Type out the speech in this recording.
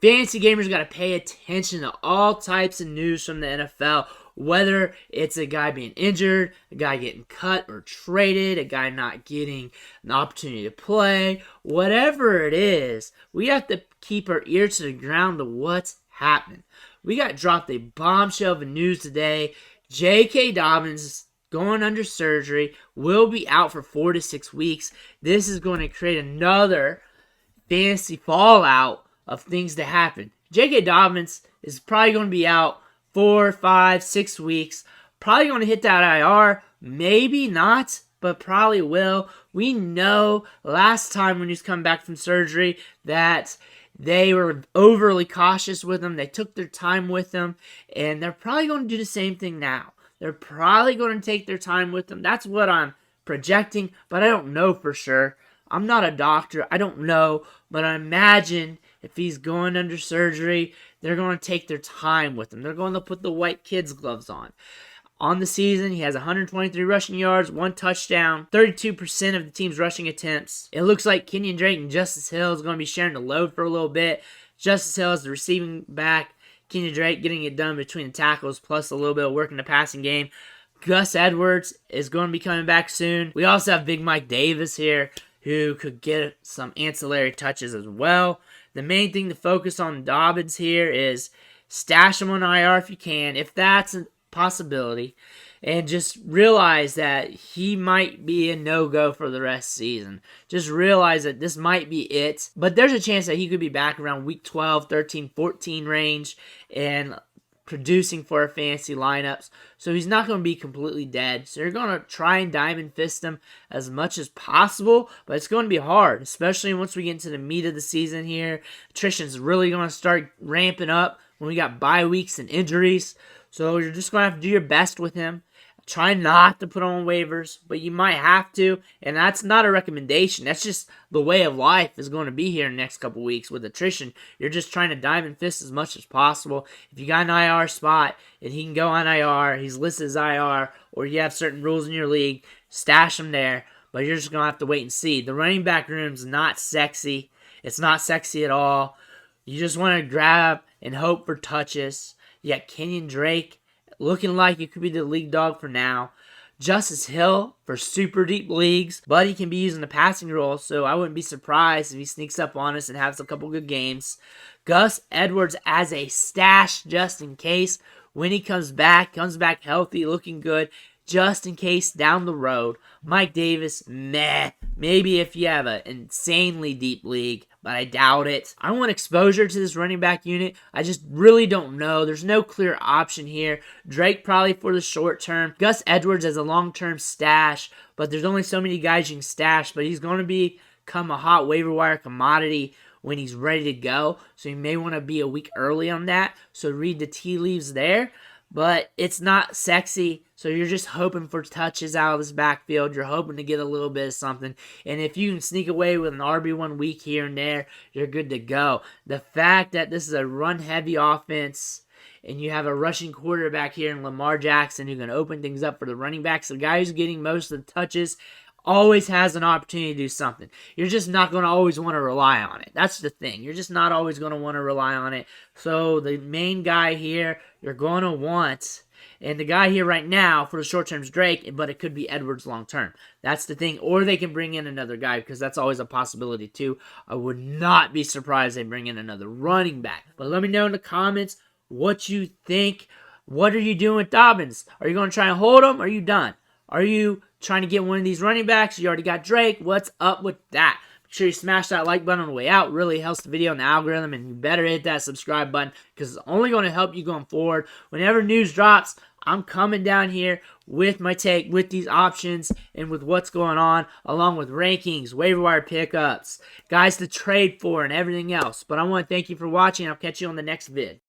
Fantasy gamers got to pay attention to all types of news from the NFL, whether it's a guy being injured, a guy getting cut or traded, a guy not getting an opportunity to play, whatever it is, we have to keep our ear to the ground to what's happening. We got dropped a bombshell of news today. J.K. Dobbins going under surgery, will be out for 4 to 6 weeks. This is going to create another fantasy fallout of things to happen. J.K. Dobbins is probably going to be out 4, 5, 6 weeks. Probably going to hit that IR. Maybe not, but probably will. We know last time when he's come back from surgery that they were overly cautious with him. They took their time with him, and they're probably going to do the same thing now. They're probably going to take their time with him. That's what I'm projecting, but I don't know for sure. I'm not a doctor. I don't know, but I imagine if he's going under surgery, they're going to take their time with him. They're going to put the white kid's gloves on. On the season, he has 123 rushing yards, 1 touchdown, 32% of the team's rushing attempts. It looks like Kenyan Drake and Justice Hill is going to be sharing the load for a little bit. Justice Hill is the receiving back. Kenyan Drake getting it done between the tackles, plus a little bit of work in the passing game. Gus Edwards is going to be coming back soon. We also have Big Mike Davis here, who could get some ancillary touches as well. The main thing to focus on Dobbins here is stash him on IR if you can, if that's a possibility, and just realize that he might be a no-go for the rest of the season. Just realize that this might be it, but there's a chance that he could be back around week 12, 13, 14 range and producing for our fantasy lineups. So he's not going to be completely dead. So you're going to try and diamond fist him as much as possible, but it's going to be hard, especially once we get into the meat of the season here. Attrition's really going to start ramping up when we got bye weeks and injuries. So you're just going to have to do your best with him. Try not to put him on waivers, but you might have to, and that's not a recommendation. That's just the way of life is going to be here in the next couple weeks with attrition. You're just trying to diamond fist as much as possible. If you got an IR spot and he can go on IR, he's listed as IR, or you have certain rules in your league, stash him there, but you're just going to have to wait and see. The running back room's not sexy. It's not sexy at all. You just want to grab and hope for touches. You got Kenyan Drake looking like he could be the league dog for now. Justice Hill for super deep leagues, but he can be using the passing role, so I wouldn't be surprised if he sneaks up on us and has a couple good games. Gus Edwards as a stash just in case. When he comes back healthy, looking good, just in case down the road. Mike Davis, meh. Maybe if you have an insanely deep league, but I doubt it. I want exposure to this running back unit. I just really don't know. There's no clear option here. Drake probably for the short term. Gus Edwards as a long-term stash, but there's only so many guys you can stash, but he's going to become a hot waiver wire commodity when he's ready to go. So you may want to be a week early on that. So read the tea leaves there. But it's not sexy, so you're just hoping for touches out of this backfield. You're hoping to get a little bit of something. And if you can sneak away with an RB1 week here and there, you're good to go. The fact that this is a run-heavy offense and you have a rushing quarterback here in Lamar Jackson who can open things up for the running backs, the guy who's getting most of the touches always has an opportunity to do something. You're just not going to always want to rely on it. That's the thing. You're just not always going to want to rely on it. So the main guy here you're going to want, and the guy here right now for the short term is Drake, but it could be Edwards long term. That's the thing. Or they can bring in another guy because that's always a possibility too. I would not be surprised they bring in another running back. But let me know in the comments what you think. What are you doing with Dobbins? Are you going to try and hold him? Or are you done? Are you trying to get one of these running backs? You already got Drake. What's up with that? Make sure you smash that like button on the way out. It really helps the video and the algorithm. And you better hit that subscribe button because it's only going to help you going forward. Whenever news drops, I'm coming down here with my take, with these options, and with what's going on, along with rankings, waiver wire pickups, guys to trade for, and everything else. But I want to thank you for watching. I'll catch you on the next vid.